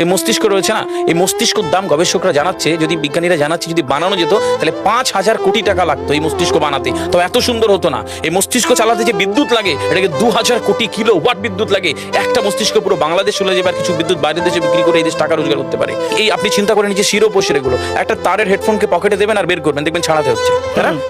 এই মস্তিষ্ক রয়েছে না, এই মস্তিষ্কর দাম গবেষকরা জানাচ্ছে, যদি বিজ্ঞানীরা জানাচ্ছে, যদি বানানো যেত তাহলে 5,000 কোটি টাকা লাগতো এই মস্তিষ্ক বানাতে, তো এত সুন্দর হতো না। এই মস্তিষ্ক চালাতে যে বিদ্যুৎ লাগে এটাকে 2000 কোটি কিলো ওয়াট বিদ্যুৎ লাগে। একটা মস্তিষ্ক পুরো বাংলাদেশ চলে যাবে, আর কিছু বিদ্যুৎ বাইরের দেশে বিক্রি করে এই দেশ টাকা রোজগার করতে পারে। এই আপনি চিন্তা করেন যে শিরোপোষের এগুলো, একটা তারের হেডফোনকে পকেটে দেবেন আর বের করবেন, দেখবেন ছাড়াতে হচ্ছে,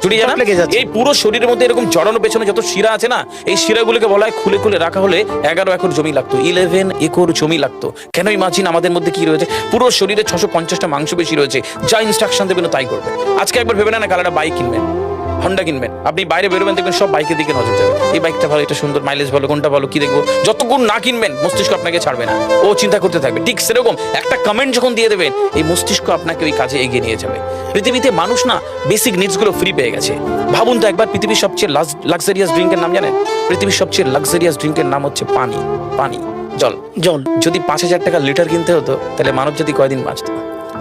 জুড়িয়ে জানা এই পুরো শরীরের মধ্যে এরকম জড়ানো পেছনে যত শিরা আছে না, এই শিরাগুলোকে বলা হয় খুলে খুলে রাখা হলে 11 একর জমি লাগতো, 11 একর জমি লাগতো। কেন ইমাজিন আমাদের মধ্যে কি রয়েছে, পুরো শরীরে 650টা মাংসপেশি রয়েছে, যা ইনস্ট্রাকশন দেবেন তাই করবে। আজকে একবার ভেবে না কাল একটা বাইক কিনবেন, হন্ডা কিনবেন, আপনি বাইরে বেরোবেন দেখবেন সব বাইকের দিকে নজর যাবে, এই বাইকটা ভালো, এটা সুন্দর, মাইলেজ ভালো, কোনটা ভালো, কি দেখবো। যতক্ষণ না কিনবেন মস্তিষ্ক আপনাকে ছাড়বে না, ও চিন্তা করতে থাকবে। ঠিক সেরকম একটা কমেন্ট যখন দিয়ে দেবেন, এই মস্তিষ্ক আপনাকে ওই কাজে এগিয়ে নিয়ে যাবে। পৃথিবীতে মানুষ না বেসিক নিডস গুলো ফ্রি পেয়ে গেছে। ভাবুন তো একবার, পৃথিবীর সবচেয়ে লাক্সারিয়াস ড্রিঙ্কের নাম জানেন? পৃথিবীর সবচেয়ে লাক্সারিয়াস ড্রিঙ্কের নাম হচ্ছে পানি। পানি, জল। যদি 5,000 টাকা লিটার কিনতে হতো তাহলে মানব জাতি কয়দিন বাঁচতো?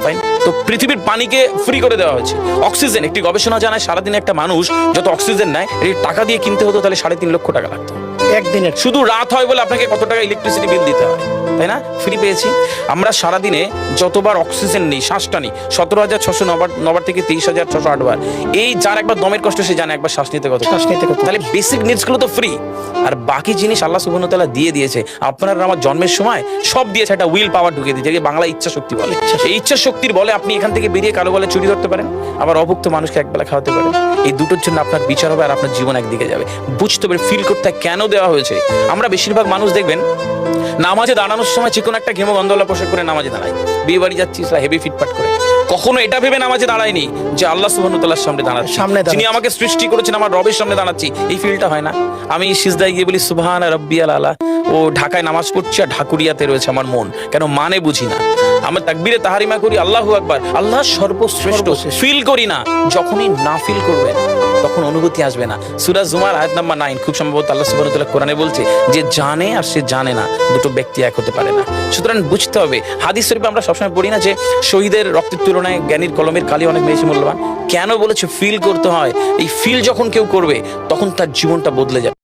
ফাইন, তো পৃথিবীর পানিকে ফ্রি করে দেওয়া হয়েছে। অক্সিজেন, একটি গবেষণা জানায় সারাদিনে একটা মানুষ যত অক্সিজেন নেয় এই টাকা দিয়ে কিনতে হতো তাহলে 3.5 লক্ষ টাকা লাগতো একদিনের। শুধু রাত হয় বলে আপনাকে কত টাকা ইলেকট্রিসিটি বিল দিতে হয়, তাই না? ফ্রি পেয়েছি আমরা। সারাদিনে যতবার অক্সিজেন নেই, শ্বাসটা নিই, 17,609 থেকে 23,608 বার। এই যার একবার দমের কষ্ট সে জানে একবার শ্বাস নিতে কত। তাহলে বেসিক নিডস গুলো তো ফ্রি, আর বাকি জিনিস আল্লাহ সুবহানাহু ওয়া তাআলা দিয়ে দিয়েছে। আপনার আমার জন্মের সময় সব দিয়েছে, একটা উইল পাওয়ার ঢুকিয়ে দিয়েছে, যেটাকে বাংলা ইচ্ছা শক্তি বলে। এই ইচ্ছা শক্তির বলে আপনি এখান থেকে বেরিয়ে কালো বলে চুরি ধরতে পারেন, আবার অভুক্ত মানুষকে একবেলা খাওয়াতে পারেন। এই দুটোর জন্য আপনার বিচার হবে আর আপনার জীবন একদিকে যাবে। বুঝতে হবে, ফিল করতে কেন দেওয়া হয়েছে। আমরা বেশিরভাগ মানুষ দেখবেন নামাজে দাঁড়ানোর সময় চিকন একটা ঘেমো গন্ধওয়ালা পোশাক করে নামাজে দাঁড়ায়, বিয়ে বাড়ি যাচ্ছি হেভি ফিটফাট করে। কখনো এটা ভেবে নামাজে দাঁড়ায়নি যে আল্লাহ সুবহানাহু ওয়া তাআলার সামনে দাঁড়াচ্ছি, যিনি আমাকে সৃষ্টি করেছেন, আমার রবের সামনে দাঁড়াচ্ছি। এই ফিলটা হয় না। আমি সিজদায় গিয়ে বলি সুবহান রাব্বিয়াল আলা, ও ঢাকায় নামাজ পড়ছি আর ঢাকুরিয়াতে রয়েছে আমার মন, কেন মানে বুঝি না। আমরা তাকবীরে তাহারিমা করি আল্লাহু আকবার, আল্লাহ সর্বশ্রেষ্ঠ, ফিল করি না। যখনই না ফিল করবেন তখন অনুভূতি আসবে না। সূরা জুমার আয়াত নাম্বার 9 খুব সম্ভবত আল্লাহ সুবহানাহু ওয়া তাআলা কোরআনে বলছে যে জানে আর সে জানে না, দুটো ব্যক্তি এক হতে পারে না। সুতরাং বুঝতে হবে। হাদিস শরীফে আমরা সবসময় পড়ি না যে শহীদের রক্তের তুলনায় জ্ঞানীর কলমের কালি অনেক বেশি মূল্যবান। কেন বলেছে? ফিল করতে হয়। এই ফিল যখন কেউ করবে তখন তার জীবনটা বদলে যাবে।